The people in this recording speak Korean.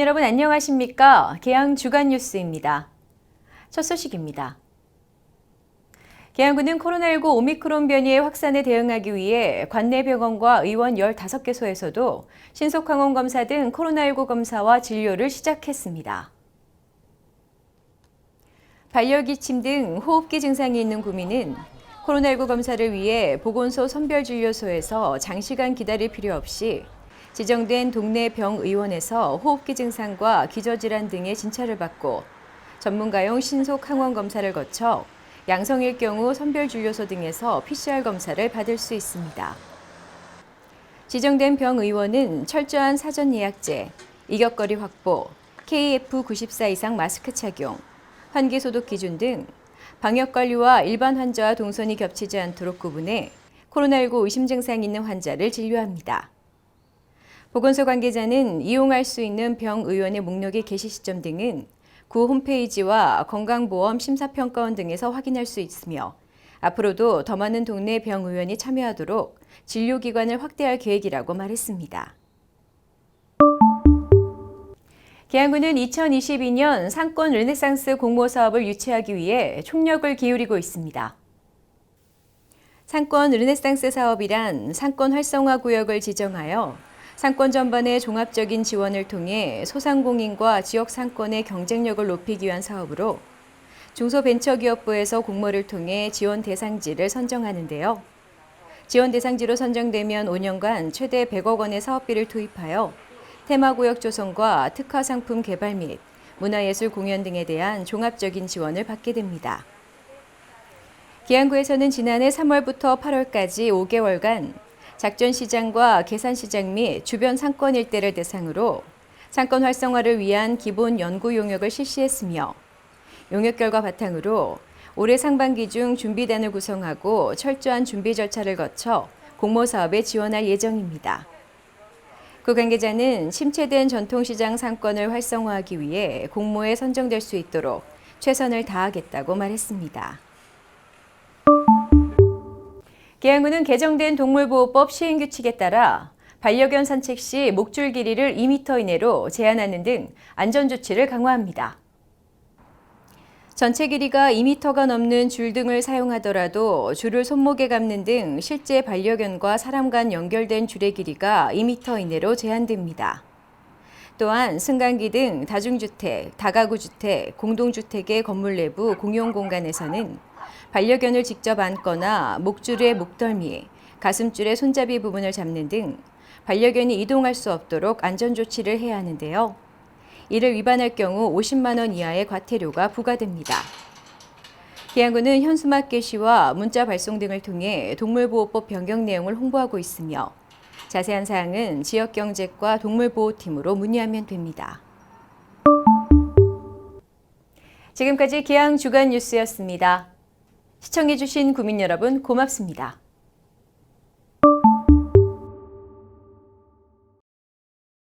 여러분 안녕하십니까? 계양 주간 뉴스입니다. 첫 소식입니다. 계양구는 코로나19 오미크론 변이의 확산에 대응하기 위해 관내 병원과 의원 15개소에서도 신속 항원 검사 등 코로나19 검사와 진료를 시작했습니다. 발열기침 등 호흡기 증상이 있는 구민은 코로나19 검사를 위해 보건소 선별진료소에서 장시간 기다릴 필요 없이 지정된 동네 병의원에서 호흡기 증상과 기저질환 등의 진찰을 받고 전문가용 신속 항원 검사를 거쳐 양성일 경우 선별진료소 등에서 PCR 검사를 받을 수 있습니다. 지정된 병의원은 철저한 사전 예약제, 이격거리 확보, KF94 이상 마스크 착용, 환기 소독 기준 등 방역관리와 일반 환자와 동선이 겹치지 않도록 구분해 코로나19 의심 증상이 있는 환자를 진료합니다. 보건소 관계자는 이용할 수 있는 병의원의 목록의 게시 시점 등은 구 홈페이지와 건강보험 심사평가원 등에서 확인할 수 있으며 앞으로도 더 많은 동네 병의원이 참여하도록 진료기관을 확대할 계획이라고 말했습니다. 계양구는 2022년 상권 르네상스 공모 사업을 유치하기 위해 총력을 기울이고 있습니다. 상권 르네상스 사업이란 상권 활성화 구역을 지정하여 상권 전반의 종합적인 지원을 통해 소상공인과 지역 상권의 경쟁력을 높이기 위한 사업으로 중소벤처기업부에서 공모를 통해 지원 대상지를 선정하는데요. 지원 대상지로 선정되면 5년간 최대 100억 원의 사업비를 투입하여 테마구역 조성과 특화 상품 개발 및 문화예술 공연 등에 대한 종합적인 지원을 받게 됩니다. 계양구에서는 지난해 3월부터 8월까지 5개월간 작전시장과 계산시장 및 주변 상권 일대를 대상으로 상권 활성화를 위한 기본 연구 용역을 실시했으며 용역 결과 바탕으로 올해 상반기 중 준비단을 구성하고 철저한 준비 절차를 거쳐 공모 사업에 지원할 예정입니다. 구 관계자는 침체된 전통시장 상권을 활성화하기 위해 공모에 선정될 수 있도록 최선을 다하겠다고 말했습니다. 계양구는 개정된 동물보호법 시행규칙에 따라 반려견 산책 시 목줄 길이를 2m 이내로 제한하는 등 안전조치를 강화합니다. 전체 길이가 2m가 넘는 줄 등을 사용하더라도 줄을 손목에 감는 등 실제 반려견과 사람 간 연결된 줄의 길이가 2m 이내로 제한됩니다. 또한 승강기 등 다중주택, 다가구주택, 공동주택의 건물 내부 공용 공간에서는 반려견을 직접 안거나 목줄의 목덜미, 가슴줄의 손잡이 부분을 잡는 등 반려견이 이동할 수 없도록 안전조치를 해야 하는데요. 이를 위반할 경우 50만 원 이하의 과태료가 부과됩니다. 계양구는 현수막 게시와 문자 발송 등을 통해 동물보호법 변경 내용을 홍보하고 있으며 자세한 사항은 지역경제과 동물보호팀으로 문의하면 됩니다. 지금까지 계양 주간 뉴스였습니다. 시청해주신 구민 여러분 고맙습니다.